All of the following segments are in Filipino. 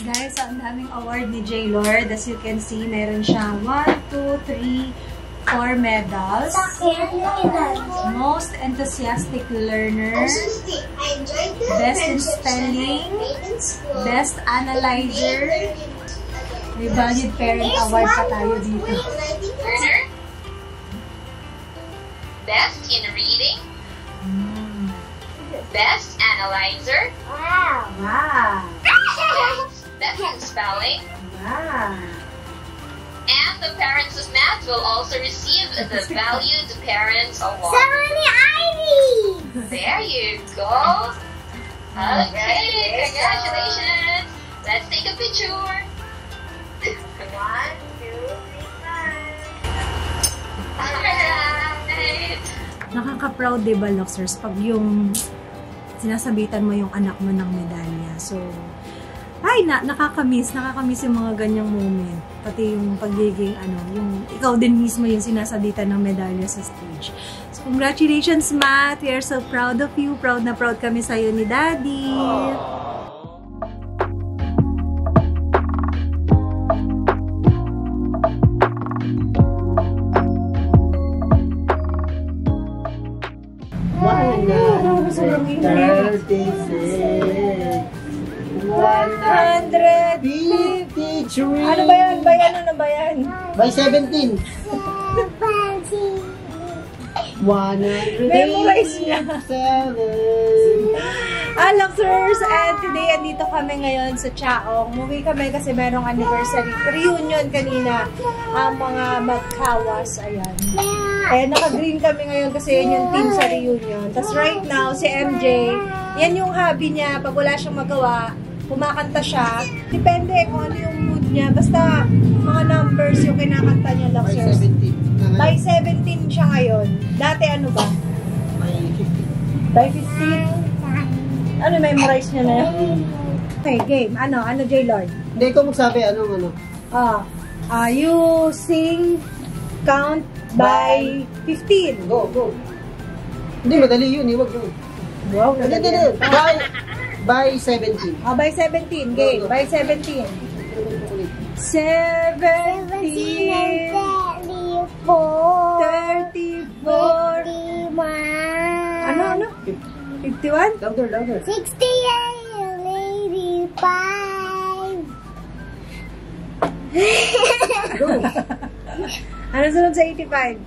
Guys, ang daming award ni J. Lord. As you can see, meron siyang 1, 2, 3, 4 medals. Most enthusiastic learner. Best in spelling. Best analyzer. May valued parent award pa tayo dito. Learner. Best in reading. Best analyzer. Wow. Best in spelling. Wow. And the parents of math will also receive the Valued Parents Award. There you go. Okay, congratulations. Let's take a picture. 1, 2, 3, 5. Alright. Nakaka-proud, diba, Luxers, pag yung sinasabitan mo yung anak mo ng medalya. So, ay, nakakamiss yung mga ganyang moment. Pati yung pagiging, yung ikaw din mismo yung sinasabitan ng medalya sa stage. So, congratulations, Matt! We are so proud of you. Proud na proud kami sa'yo ni Daddy. Ano ba yan? Ano ba yan? By 17. 107. Memorize niya. Luxers, and today andito kami ngayon sa Chaong. Umuwi kami kasi merong anniversary reunion kanina ang mga magkawas. Ayan. Ayan, naka-green kami ngayon kasi yan yung team sa reunion. Tapos right now, si MJ, yan yung hobby niya. Pag wala siyang magawa, kumakanta siya. Depende kung ano yung mood niya. Basta mga numbers yung kinakanta niya, Luxers. By 17 siya ngayon. Dati ano ba? By 15. Ano, memorize niya na yun? Okay, game. Ano, J. Lord? Hindi ko magsabi, ano. You sing, count by 15. Go. Hindi, madali yun. Iwag yun. Wow, Hindi. By 17. By 17. Game. By 17. 17. 34. Ano? 51? Louder. 68, 85. Go. Ano sunod sa 85?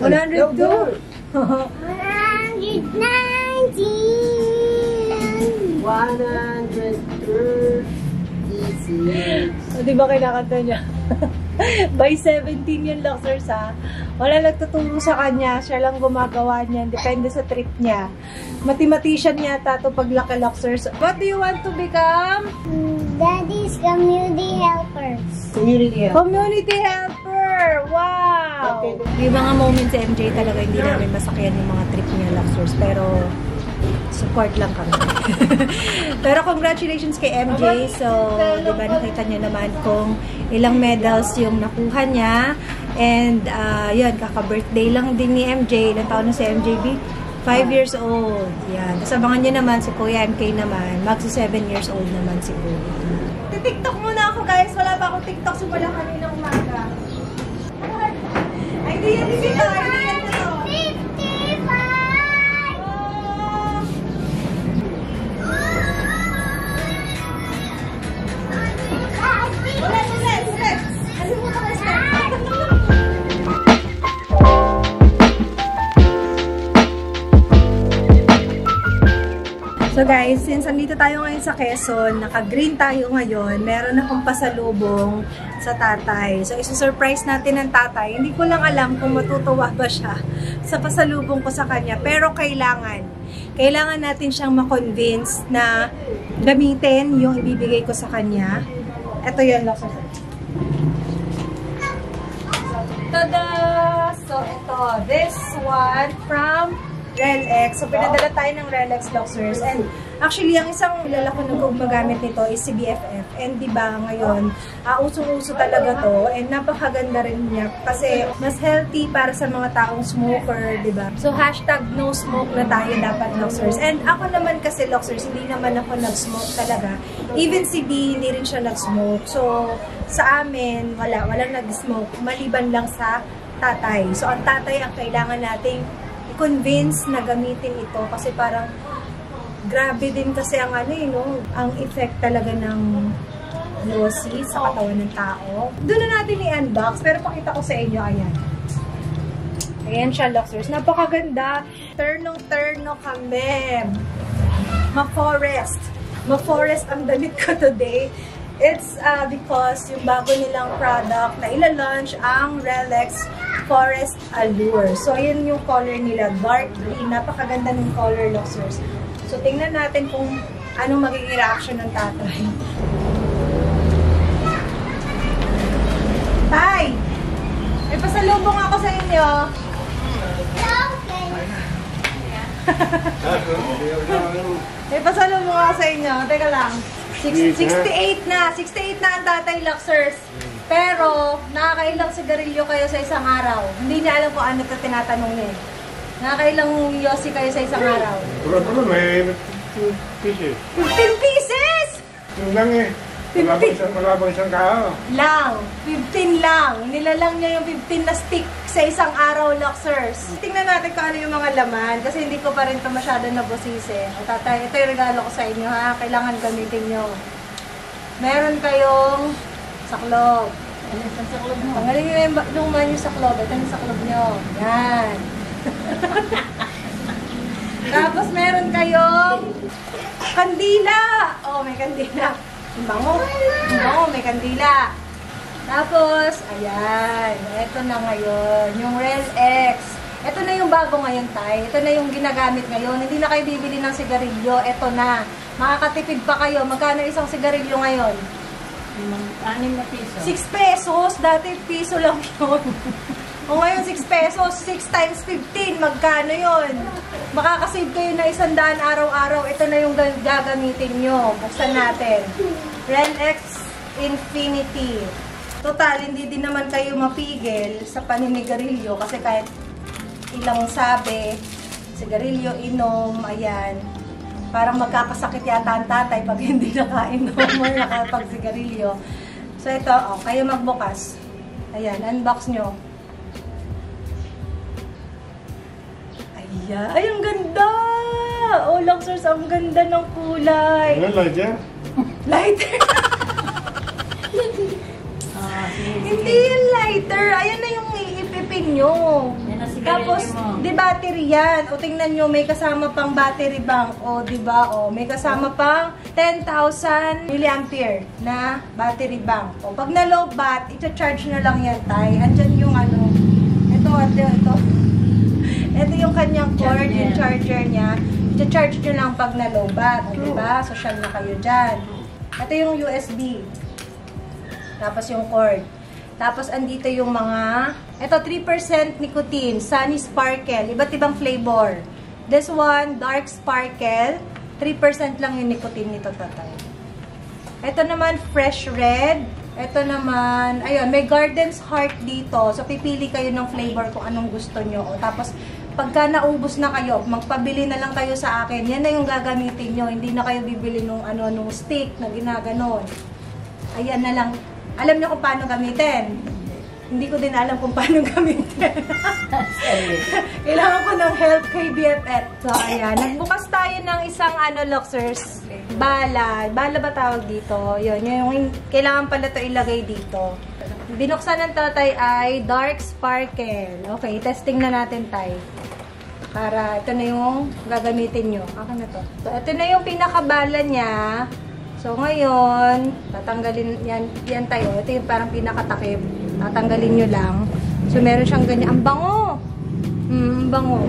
102? 119. 136. O, diba kinakanta niya? By 17 yung Luxers, ha? Wala nagtuturo sa kanya. Siya lang gumagawa niya. Depende sa trip niya. Mathematician yata ito pag laki, Luxers. What do you want to become? Daddy's community helpers. Community helper! Wow! Okay. Yung mga moments si MJ talaga hindi namin masakyan yung mga trip niya, Luxers. Pero support lang kami. Pero congratulations kay MJ. So, diba nakita niyo naman kung ilang medals yung nakuha niya. And, yun, kaka-birthday lang din ni MJ. Ilang taon na si MJB? 5 years old. Yan. Tapos abangan niyo naman si Kuya MK naman. Magsi 7 years old naman si Kuya. TikTok muna ako, guys. Wala pa akong TikTok simula kanina umaga. Ay, di yan dito. So guys, since andito tayo ngayon sa Quezon, naka-green tayo ngayon, meron akong pasalubong sa tatay. So isusurprise natin ng tatay. Hindi ko lang alam kung matutuwa ba siya sa pasalubong ko sa kanya. Pero kailangan natin siyang ma-convince na gamitin yung ibibigay ko sa kanya. Ito yun, Luxers. Tada! So ito, this one from Rel-X. So, pinadala tayo ng Rel-X Luxers. And actually, ang isang kilala ko na gumagamit nito is si BFF. And di ba ngayon, usong-uso talaga to. And napakaganda rin niya. Kasi mas healthy para sa mga taong smoker, di ba? So, hashtag no smoke na tayo dapat Luxers. And ako naman kasi Luxers, hindi naman ako nag-smoke talaga. Even si B, hindi rin siya nag-smoke. So, sa amin, walang nag-smoke. Maliban lang sa tatay. So, ang tatay ang kailangan nating i-convince na gamitin ito kasi parang grabe din kasi ang ang effect talaga ng lossy sa katawan ng tao. Doon na natin i-unbox, pero pakita ko sa inyo, ayan. Ayan siya, Luxers. Napakaganda. Turnong-turno kami. Ma-forest. Ma-forest ang damit ko today. It's because yung bago nilang product na ila-launch ang Rel-X Forest Allure. So, ayan yung color nila. Dark green. Napakaganda ng color, Luxers. So, tingnan natin kung anong magiging reaction ng tatay. Tay! May pasalubong ako sa inyo. May pasalubong ako sa inyo. Teka lang. 68 na. 68 na ang tatay, Luxers. Pero, nakakailang sigarilyo kayo sa isang araw. Hindi niya alam kung ano ito tinatanong niya. Nakakailang yosi kayo sa isang araw. May 15 pieces. 15 pieces! Yung lang eh. Wala bang isang kao? Lang. 15 lang. Nilalang niya yung 15 na stick sa isang araw, Luxers. Tingnan natin kung ano yung mga laman. Kasi hindi ko pa rin ito masyado nabusisi. Tatay, ito yung regalo ko sa inyo, ha? Kailangan gamitin nyo. Meron kayong saklob. Tanggalin nyo yung luman yung saklob. Ito yung saklob nyo. Yan. Tapos meron kayong kandila. Oh, may kandila. Bango. Bango, may kandila. Tapos, ayan. Ito na ngayon. Yung Rel-X. Ito na yung bago ngayon, Tay. Ito na yung ginagamit ngayon. Hindi na kayo bibili ng sigarilyo. Ito na. Makakatipid pa kayo. Magkano isang sigarilyo ngayon? 6 na piso. 6 pesos. Dati piso lang yun. O ngayon, 6 pesos. 6 times 15. Magkano yun? Makakasave kayo na 100 araw-araw. Ito na yung gagamitin nyo. Buksan natin. Rel-X Infinity. Total, hindi din naman kayo mapigil sa paninigarilyo kasi kahit ilang sabi, sigarilyo, inom, ayan. Parang magkakasakit yata ang tatay pag hindi nakainom o nakapagsigarilyo. So ito, kayo magbukas. Ayan, unbox nyo. Ayan, ay ang ganda! Oh, Luxers, ang ganda ng kulay. Ano, lighter? Lighter! Hindi yan lighter. Ayan na yung iipipin nyo. Tapos, di battery yan. O tingnan nyo, may kasama pang battery bank. O, di ba? O, may kasama pang 10,000 mAh na battery bank. O, pag na low bat, ito-charge na lang yan, Tay. Andyan yung ano. Ito. Ito yung kanyang cord, yung charger niya. Ito-charge nyo lang pag na low bat. O, di ba? Social na kayo dyan. Ito yung USB. Tapos yung cord. Tapos andito yung mga, ito 3% nicotine, Sunny Sparkle, iba't ibang flavor. This one, Dark Sparkle, 3% lang yung nicotine nito, tatay. Ito naman, Fresh Red. Ito naman, ayun, may Garden's Heart dito. So, pipili kayo ng flavor kung anong gusto nyo. O, tapos, pagka naubos na kayo, magpabili na lang kayo sa akin. Yan na yung gagamitin nyo. Hindi na kayo bibili nung stick na ginaganon. Ayan na lang. Alam niyo kung paano gamitin. Hindi ko din alam kung paano gamitin. Kailangan ko ng help kay BFF. So, ayan. Nagbukas tayo ng isang Luxers. Bala. Bala ba tawag dito? Yun. Yung kailangan pala ito ilagay dito. Binuksan ng tatay ay Dark Sparkle. Okay. Testing na natin, Tay. Para ito na yung gagamitin nyo. Akin na to. So, ito na yung pinakabala niya. So, ngayon, tatanggalin yan tayo. Ito yung parang pinakatakip. Tatanggalin nyo lang. So, meron siyang ganyan. Ang bango! Ang bango.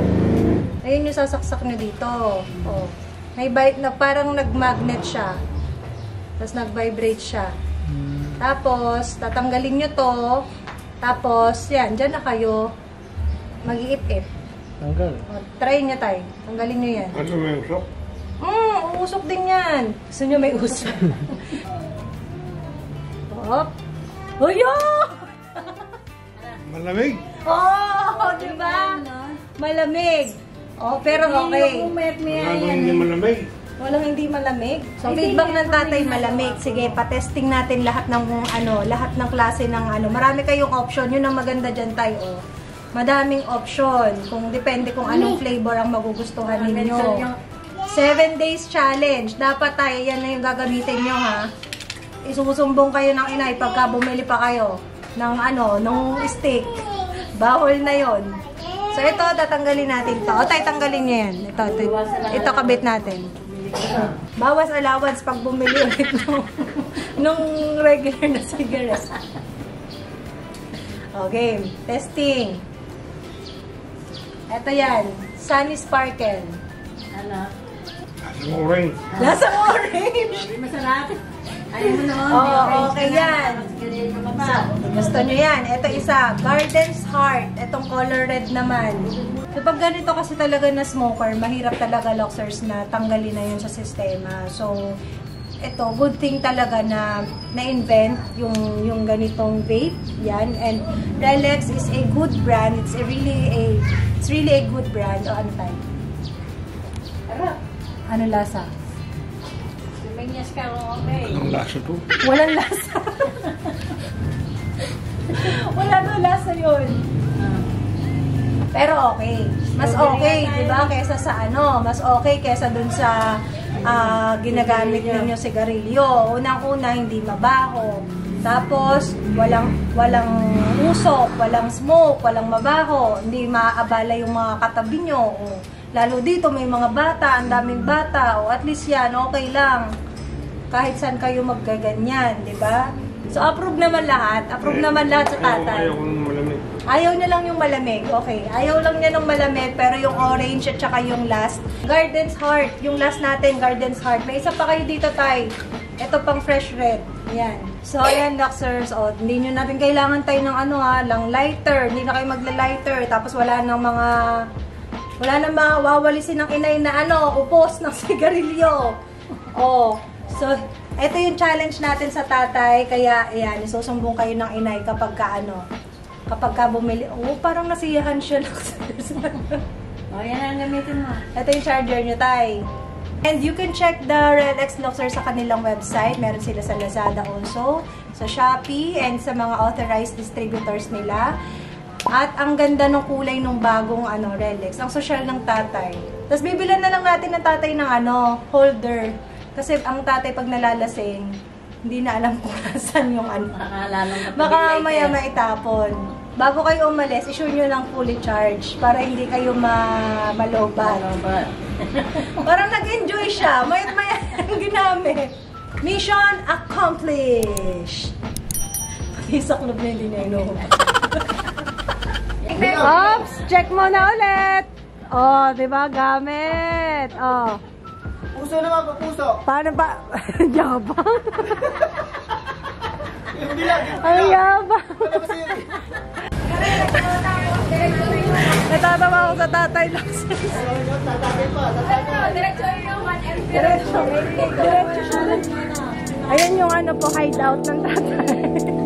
Ayun yung sasaksak nyo dito. Oh. May parang nag-magnet siya. Tapos, nag-vibrate siya. Tapos, tatanggalin nyo to. Tapos, yan. Dyan na kayo mag-iip-ip. Tanggal. O, try niya tayo. Tanggalin niyo yan. Ano may usok? Uusok din yan. Gusto niyo may usok. Hop. Uyo! Malamig. Oh, di ba? Malamig. Oh, pero okay. Malamig hindi malamig. Walang hindi malamig. So, feedback ng tatay malamig. Sige, pa-testing natin lahat ng lahat ng klase ng Marami kayong option. Yun ang maganda diyan tayo. Oh. Madaming option. Kung depende kung anong flavor ang magugustuhan ninyo. 7 days challenge. Dapat tayo, yan na yung gagamitin nyo, ha? Isusumbong kayo ng inay pagka bumili pa kayo ng ng steak. Bawal na yon. So, ito, tatanggalin natin to. O, tayo, tanggalin nyo yan. Ito kabit natin. Bawas allowance pag bumili ulit nung regular na cigarettes. Okay, testing. Ito yan, Sunny Sparkle. Ano? Lasang orange. Lasang orange! Masarap. Ayaw mo noon. Oo, okay yan. Gusto nyo yan. Ito isa, Garden's Heart. Itong color red naman. Kapag ganito kasi talaga na smoker, mahirap talaga loxers na tanggalin na yun sa sistema. So, ito, good thing talaga na na-invent yung ganitong vape. Yan. And Relax is a good brand. It's really a good brand. O, ano tayo? Ano lasa? Suminyas ka mo, okay. Anong lasa to? Walang lasa. Wala na lasa yun. Pero okay. Mas okay, di ba? Kesa sa mas okay kesa dun sa ginagamit ninyo sigarilyo. Unang-una, hindi mabaho. Tapos, walang usok, walang smoke, walang mabaho. Hindi maaabala yung mga katabi nyo. Lalo dito, may mga bata, ang daming bata. O at least yan, okay lang. Kahit saan kayo maggaganyan, di ba? So, approve naman lahat. Approve naman lahat sa tatay. Ayaw ko ng malamig. Ayaw niya lang yung malamig. Okay. Ayaw lang niya ng malamig, pero yung orange at saka yung last. Garden's Heart. Yung last natin, Garden's Heart. May isa pa kayo dito, tay. Ito pang fresh red. Yan. So, ayan, Luxers. O, hindi nyo natin kailangan tayo ng lang lighter. Hindi na kayo magla-lighter. Tapos wala nang wawalisin ng inay na upos ng sigarilyo. Oh. So, ito yung challenge natin sa tatay. Kaya, ayan, isusumbong kayo ng inay kapag ka bumili. Oh, parang nasiyahan siya. O, yan ang gamitin mo. Ito yung charger nyo, tay. And you can check the Relax Luxor sa kanilang website. Meron sila sa Lazada also, sa Shopee, and sa mga authorized distributors nila. At ang ganda ng kulay ng bagong Relax. Ang social ng tatay. Tapos bibilan na lang natin ng tatay ng holder. Kasi ang tatay pag nalalasing, hindi na alam kung nasan yung baka mamaya maitapon. Bago kayo umalis, issue nyo lang fully charge para hindi kayo malobat. Parang nag-enjoy siya. Mayat-maya ang ginamit. Mission accomplished. Pati sa club na hindi na inuha. Ops! Check mo na ulit! Oh, diba? Gamit. Oh. Puso naman po, puso. Paano ba? Yabang. Ang yabang. Natatawa ako sa tatay lang. Diretso. Ayan yung po, hideout ng tatay.